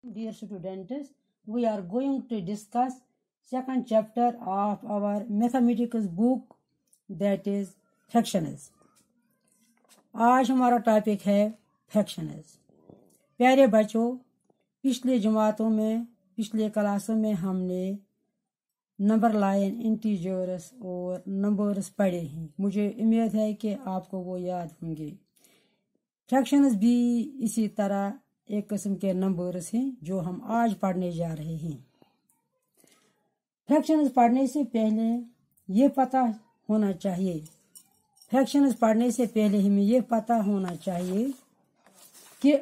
Dear students, we are going to discuss second chapter of our mathematics book, that is fractions. आज हमारा topic है fractions. प्यारे बच्चों, पिछले जमातों में पिछले क्लासों में हमने नंबर लाइन, इंटीजर्स और नंबर्स पढ़े हैं। मुझे उम्मीद है कि आपको वो याद होंगे। फ्रैक्शंस भी इसी तरह एक किस्म के नंबर्स हैं जो हम आज पढ़ने जा रहे हैं। फ्रैक्शंस पढ़ने से पहले ये पता होना चाहिए हमें ये पता होना चाहिए कि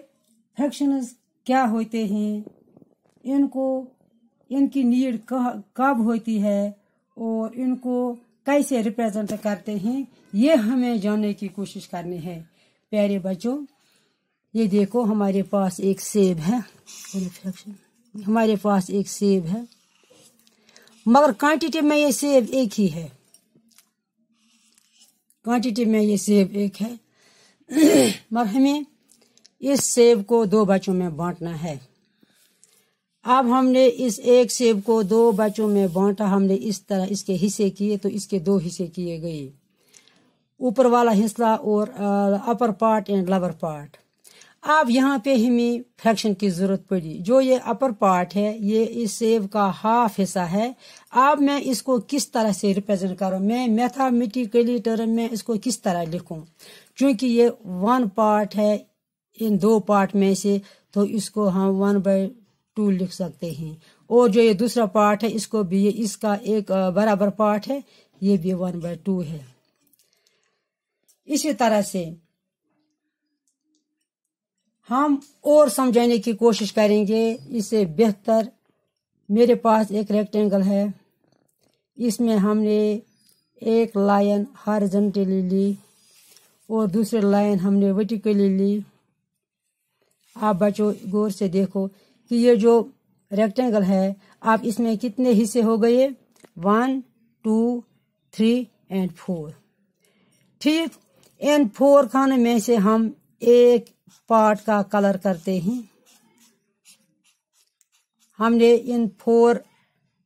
फ्रैक्शंस क्या होते हैं, इनकी नीड कब होती है और इनको कैसे रिप्रेजेंट करते हैं, ये हमें जानने की कोशिश करनी है। प्यारे बच्चों, ये देखो हमारे पास एक सेब है, मगर क्वांटिटी में ये सेब एक ही है, मगर हमें इस सेब को दो बच्चों में बांटना है। अब हमने इस एक सेब को दो बच्चों में बांटा, हमने इस तरह इसके हिस्से किए तो इसके दो हिस्से किए गए, ऊपर वाला हिस्सा और upper part and lower part. अब यहाँ पे हमें फ्रैक्शन की जरूरत पड़ी। जो ये अपर पार्ट है, ये इस सेब का हाफ हिस्सा है। अब मैं इसको किस तरह से रिप्रेजेंट करूँ, मैं मैथमेटिकली टर्म में इसको किस तरह लिखूं, क्योंकि ये वन पार्ट है इन दो पार्ट में से, तो इसको हम 1/2 लिख सकते हैं। और जो ये दूसरा पार्ट है, इसको भी ये इसका एक बराबर पार्ट है, ये भी 1/2 है। इसी तरह से हम और समझाने की कोशिश करेंगे इससे बेहतर। मेरे पास एक रेक्टेंगल है, इसमें हमने एक लाइन हॉरिजॉन्टली ली और दूसरी लाइन हमने वर्टिकली ली। आप बच्चों गौर से देखो कि ये जो रेक्टेंगल है, आप इसमें कितने हिस्से हो गए, 1, 2, 3 एंड 4। ठीक, इन 4 खानों में से हम एक पार्ट का कलर करते हैं। हमने इन 4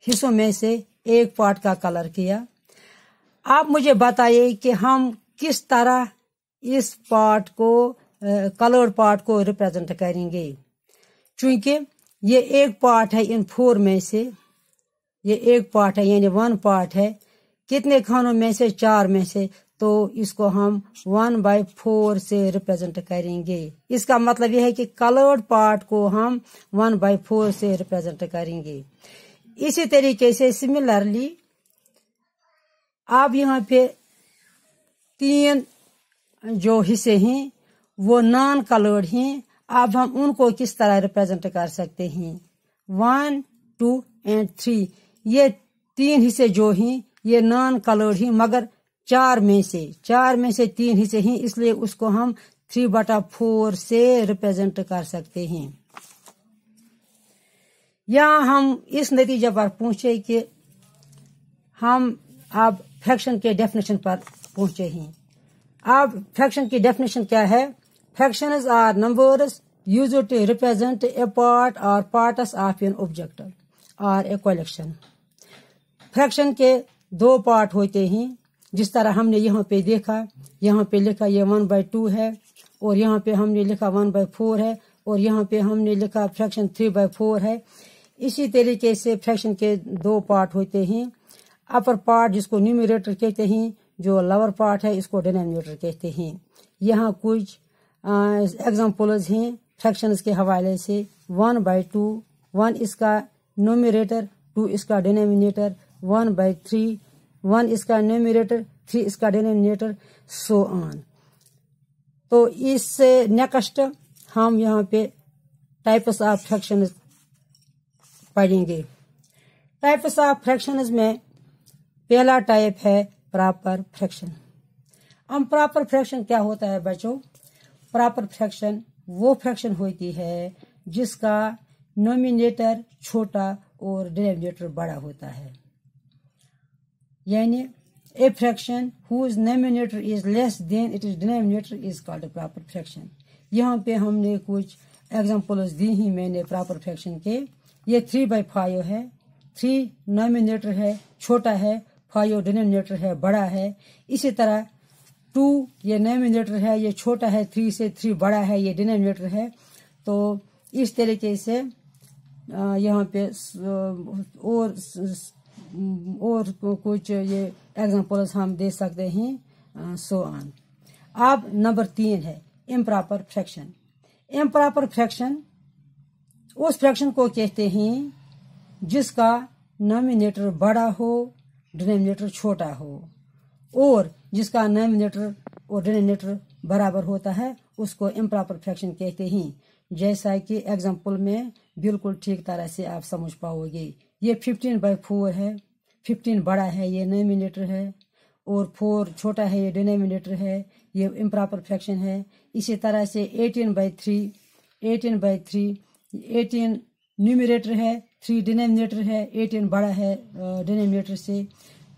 हिस्सों में से एक पार्ट का कलर किया। आप मुझे बताइए कि हम किस तरह इस पार्ट को कलर्ड पार्ट को रिप्रेजेंट करेंगे, क्योंकि ये एक पार्ट है इन 4 में से, ये एक पार्ट है यानी 1 पार्ट है। कितने खानों में से, 4 में से, तो इसको हम 1/4 से रिप्रेजेंट करेंगे। इसका मतलब यह है कि कलर्ड पार्ट को हम 1/4 से रिप्रेजेंट करेंगे। इसी तरीके से सिमिलरली अब यहाँ पे 3 जो हिस्से हैं वो नॉन कलर्ड हैं। अब हम उनको किस तरह रिप्रेजेंट कर सकते हैं, 1, 2 एंड 3। ये 3 हिस्से जो हैं ये नॉन कलर्ड हैं, मगर 4 में से 3 हिस्से हैं, इसलिए उसको हम 3/4 से रिप्रेजेंट कर सकते हैं। यहाँ हम इस नतीजे पर पहुंचे कि हम अब फ्रैक्शन के डेफिनेशन पर पहुंचे हैं। अब फ्रैक्शन की डेफिनेशन क्या है? Fractions are numbers used to represent a part और पार्ट्स ऑफ एन ऑब्जेक्ट और ए कलेक्शन। फ्रैक्शन के 2 पार्ट होते हैं, जिस तरह हमने यहाँ पे देखा, यहाँ पे लिखा ये 1/2 है और यहाँ पे हमने लिखा 1/4 है और यहाँ पे हमने लिखा फ्रैक्शन 3/4 है। इसी तरीके से फ्रैक्शन के 2 पार्ट होते हैं। अपर पार्ट जिसको न्यूमरेटर कहते हैं, जो लोअर पार्ट है इसको डिनोमिनेटर कहते हैं। यहाँ कुछ एग्जाम्पल्स हैं फ्रैक्शंस के हवाले से। 1/2, 1 इसका न्यूमरेटर, 2 इसका डिनोमिनेटर, 1/3, 1 इसका न्यूमरेटर, 3 इसका डिनोमिनेटर, सो ऑन। तो इससे नेक्स्ट हम यहाँ पे टाइप्स ऑफ फ्रैक्शंस पढ़ेंगे। टाइप्स ऑफ फ्रैक्शंस में पहला टाइप है प्रॉपर फ्रैक्शन। अब प्रॉपर फ्रैक्शन क्या होता है बच्चों? प्रॉपर फ्रैक्शन वो फ्रैक्शन होती है जिसका नोमिनेटर छोटा और डिनोमिनेटर बड़ा होता है, यानी a fraction whose numerator is less than its denominator is called a proper fraction। यहाँ पे हमने कुछ एग्जाम्पल्स दी ही मैंने प्रॉपर फ्रैक्शन के। ये 3/5 है, 3 नॉमिनेटर है, छोटा है, 5 डिनोमिनेटर है, बड़ा है। इसी तरह 2 ये नॉमिनेटर है, ये छोटा है, 3 से 3 बड़ा है, ये डिनोमिनेटर है। तो इस तरीके से यहाँ पे और कुछ ये एग्जाम्पल्स हम दे सकते हैं, सो ऑन। अब नंबर 3 है इम्प्रॉपर फ्रैक्शन। इम्प्रॉपर फ्रैक्शन उस फ्रैक्शन को कहते हैं जिसका नॉमिनेटर बड़ा हो, डिनोमिनेटर छोटा हो, और जिसका नॉमिनेटर और डिनोमिनेटर बराबर होता है, उसको इम्प्रॉपर फ्रैक्शन कहते हैं। जैसा कि एग्जाम्पल में बिल्कुल ठीक तरह से आप समझ पाओगे। ये 15/4 है, 15 बड़ा है, ये नॉमिनेटर है, और 4 छोटा है, ये डिनोमिनेटर है, ये इम्प्रॉपर फ्रैक्शन है। इसी तरह से 18/3, 18 न्यूमरेटर है, 3 डिनोमिनेटर है, 18 बड़ा है डिनोमिनेटर से।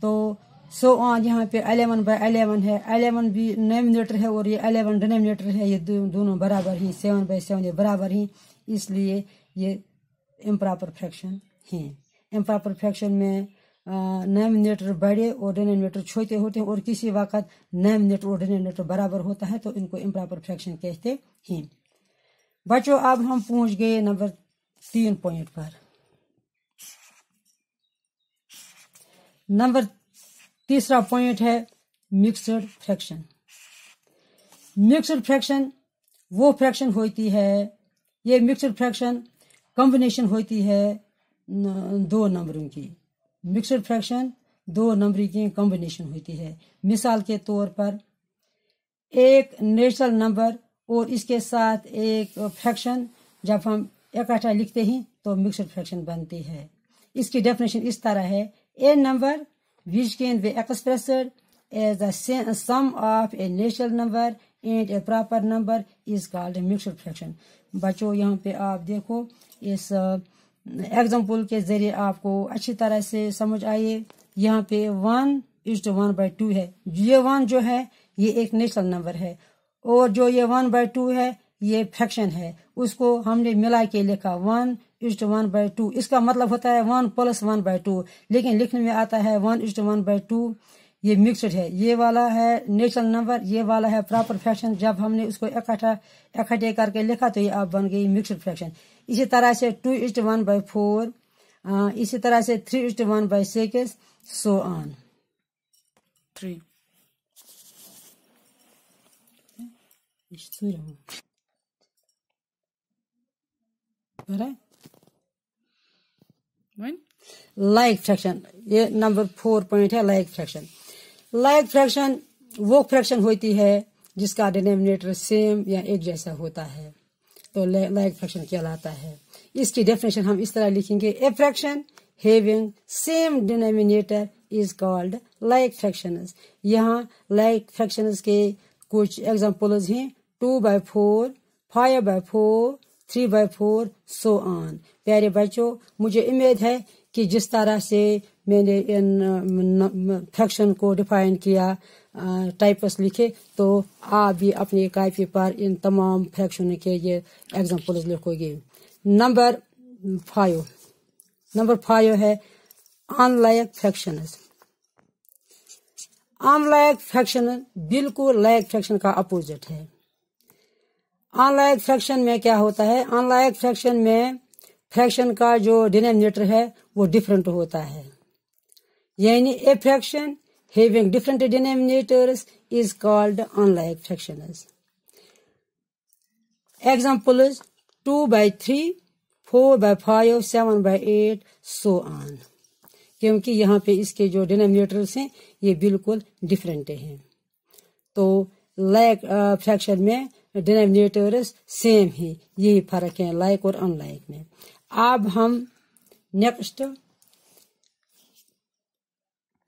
तो सो ऑन यहाँ पे 11/11 है, 11 भी नॉमिनेटर है और ये 11 डिनोमिनेटर है, ये दोनों बराबर ही, 7/7 ये बराबर ही, इसलिए ये इम्प्रॉपर फ्रैक्शन है। इम्प्रॉपर फ्रैक्शन में नॉमिनेटर बड़े और डिनोमिनेटर छोटे होते हैं, और किसी वक्त नॉमिनेटर और डिनोमिनेटर बराबर होता है, तो इनको इम्प्रॉपर फ्रैक्शन कहते हैं। बच्चों, अब हम पहुंच गए नंबर 3 पॉइंट पर। नंबर 3 पॉइंट है मिक्सड फ्रैक्शन। मिक्सड फ्रैक्शन वो फ्रैक्शन होती है, ये मिक्सड फ्रैक्शन कॉम्बिनेशन होती है 2 नंबरों की। मिक्सड फ्रैक्शन 2 नंबर की कॉम्बिनेशन होती है। मिसाल के तौर पर एक नेचुरल नंबर और इसके साथ एक फ्रैक्शन जब हम इकट्ठा लिखते हैं तो मिक्सड फ्रैक्शन बनती है। इसकी डेफिनेशन इस तरह है, ए number which can be expressed as the sum of a natural number and a proper number is called a mixed fraction। बच्चों, यहाँ पे आप देखो, इस एग्जाम्पल के जरिए आपको अच्छी तरह से समझ आए। यहाँ पे 1:1/2 है। ये 1 जो है ये एक नेचुरल नंबर है, और जो ये 1/2 है ये फ्रैक्शन है। उसको हमने मिला के लिखा 1:1/2। इसका मतलब होता है 1 + 1/2, लेकिन लिखने में आता है 1:1/2। ये मिक्सड है, ये वाला है नेचुरल नंबर, ये वाला है प्रॉपर फ्रैक्शन। जब हमने उसको इकट्ठे करके लिखा तो ये अब बन गई मिक्सड फ्रैक्शन। इसी तरह से 2:1/4, इसी तरह से 3:1/6, सो ऑन। 3 लाइक फ्रैक्शन, ये नंबर 4 पॉइंट है लाइक फ्रैक्शन। लाइक फ्रैक्शन वो फ्रैक्शन होती है जिसका डिनोमिनेटर सेम या एक जैसा होता है, तो लाइक फ्रैक्शन कहलाता है। इसकी डेफिनेशन हम इस तरह लिखेंगे, a fraction having same denominator is called like fractions. यहाँ लाइक फ्रैक्शंस के कुछ एग्जांपल्स हैं, 2/4, 5/4, 3/4, सो ऑन। प्यारे बच्चों, मुझे उम्मीद है कि जिस तरह से मैंने इन फ्रैक्शन को डिफाइन किया, टाइप्स लिखे, तो आप भी अपनी कॉपी पर इन तमाम फ्रैक्शन के ये एग्जांपल्स लिखोगे। नंबर 5 है अनलाइक फ्रैक्शंस। अनलाइक फ्रैक्शन बिल्कुल लाइक फ्रैक्शन का अपोजिट है। अनलाइक फ्रैक्शन में क्या होता है, अनलाइक फ्रैक्शन में फ्रैक्शन का जो डिनोमिनेटर है वो डिफरेंट होता है, यानी a fraction having different denominators is called unlike fractions. Examples 2/3, 4/5, 7/8, so on. क्योंकि यहाँ पे इसके जो डिनोमिनेटर्स हैं ये बिल्कुल डिफरेंट हैं, तो लाइक फ्रैक्शन में डिनोमिनेटर्स सेम ही, यही फर्क है लाइक और अनलाइक में। अब हम नेक्स्ट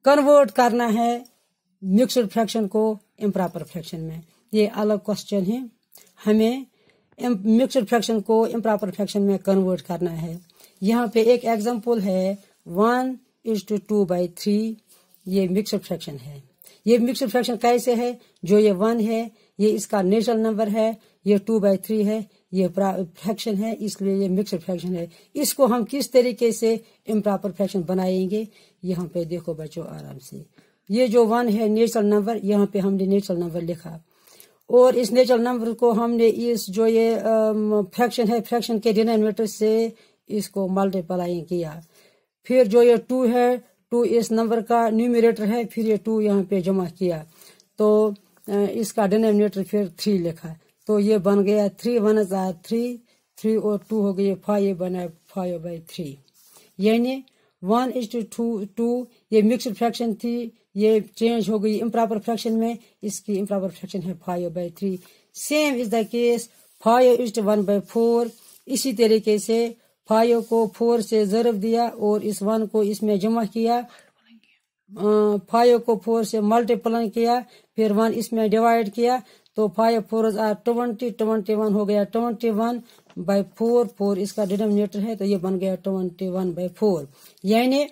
कन्वर्ट करना है मिक्सड फ्रैक्शन को इम्प्रॉपर फ्रैक्शन में। ये अलग क्वेश्चन है, हमें मिक्सड फ्रैक्शन को इम्प्रॉपर फ्रैक्शन में कन्वर्ट करना है। यहाँ पे एक एग्जांपल है 1:2/3, ये मिक्सड फ्रैक्शन है। ये मिक्सड फ्रैक्शन कैसे है, जो ये 1 है ये इसका नेचुरल नंबर है, ये 2/3 है, یہ फ्रैक्शन है, इसलिए ये मिक्स्ड फ्रैक्शन है। इसको हम किस तरीके से इम्प्रॉपर फ्रैक्शन बनाएंगे, यहाँ पे देखो बच्चों आराम से। ये जो 1 है नेचुरल नंबर, यहाँ पे हमने नेचुरल नंबर लिखा और इस नेचुरल नंबर को हमने इस जो ये फ्रैक्शन है, फ्रैक्शन के डिनोमिनेटर से इसको मल्टीप्लाई किया। फिर जो ये 2 है, 2 इस नंबर का न्यूमरेटर है, फिर ये 2 यहाँ पे जमा किया तो इसका डिनोमिनेटर फिर 3 लिखा तो ये बन गया 3 1 3, 3 और 2 हो गए 5, ये बना 5/3। यानी 1:2 ये मिक्स्ड फ्रैक्शन थी, ये चेंज हो गई इम्प्रॉपर फ्रैक्शन में, इसकी इम्प्रॉपर फ्रैक्शन है 5/3। Same is the case 5:1/4। इसी तरीके से 5 को 4 से ज़रब दिया और इस 1 को इसमें जमा किया, 5 को 4 से मल्टीप्लाई किया, फिर 1 इसमें डिवाइड किया तो 5 4 20, 21 हो गया 21/4, 4 इसका डिनोमिनेटर है तो ये बन गया 21/4। यानी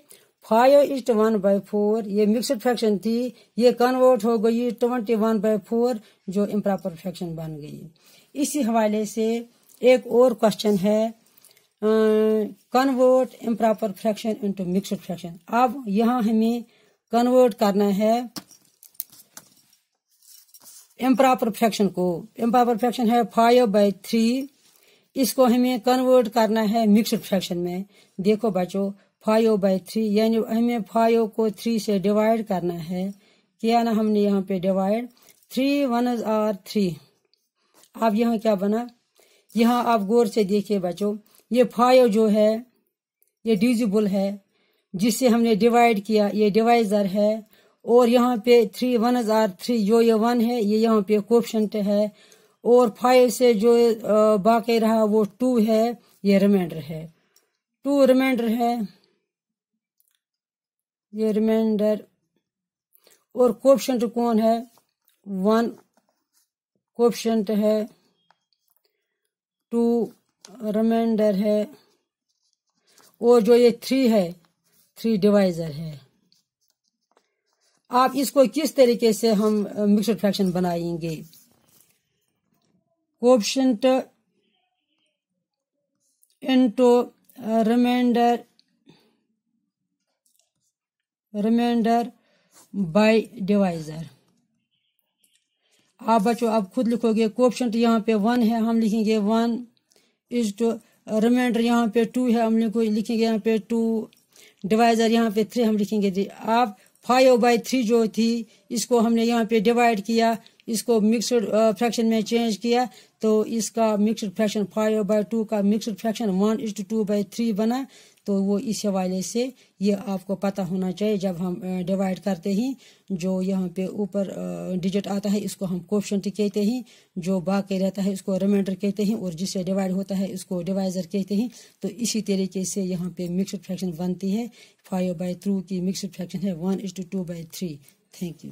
5:1/4 ये मिक्स्ड फ्रैक्शन थी, ये कन्वर्ट हो गई 21/4 जो इम्प्रॉपर फ्रैक्शन बन गई। इसी हवाले से एक और क्वेश्चन है, convert improper fraction into mixed fraction. अब यहाँ हमें कन्वर्ट करना है इम्प्रॉपर फ्रैक्शन को। इम्प्रॉपर फ्रैक्शन है 5/3, इसको हमें कन्वर्ट करना है मिक्स्ड फ्रैक्शन में। देखो बच्चों 5/3 यानी हमें 5 को 3 से डिवाइड करना है, किया ना हमने यहाँ पे डिवाइड, 3 1 3। अब यहाँ क्या बना, यहाँ आप गौर से देखिए बच्चों, ये 5 जो है ये डिविजिबल है, जिससे हमने डिवाइड किया ये डिवाइजर है, और यहाँ पे 3 1 3 जो ये 1 है ये यहाँ पे कोएफिशिएंट है, और 5 से जो बाकी रहा वो 2 है, ये रिमाइंडर है, 2 रिमाइंडर है, ये रिमाइंडर, और कोएफिशिएंट कौन है 1 कोएफिशिएंट है, 2 रिमाइंडर है, और जो ये 3 है 3 डिवाइजर है। आप इसको किस तरीके से हम मिक्स्ड फ्रैक्शन बनाएंगे, coefficient into remainder by divisor. आप बच्चों आप खुद लिखोगे, कोएफिशिएंट यहाँ पे 1 है, हम लिखेंगे 1 इज टू रिमाइंडर यहाँ पे 2 है, हम लिखेंगे यहाँ पे 2, डिवाइजर यहाँ पे 3 हम लिखेंगे। आप 5/3 जो थी इसको हमने यहाँ पे डिवाइड किया, इसको मिक्स्ड फ्रैक्शन में चेंज किया तो इसका मिक्स्ड फ्रैक्शन 5/2 का मिक्स्ड फ्रैक्शन 1:2/3 बना। तो वो इस हवाले से ये आपको पता होना चाहिए, जब हम डिवाइड करते हैं जो यहाँ पे ऊपर डिजिट आता है इसको हम कोएफिशिएंट कहते हैं, जो बाकी रहता है इसको रिमाइंडर कहते हैं, और जिससे डिवाइड होता है इसको डिवाइजर कहते हैं। तो इसी तरीके से यहाँ पे मिक्स्ड फ्रैक्शन बनती है, 5/2 की मिक्स्ड फ्रैक्शन है 1:2/3। Thank you.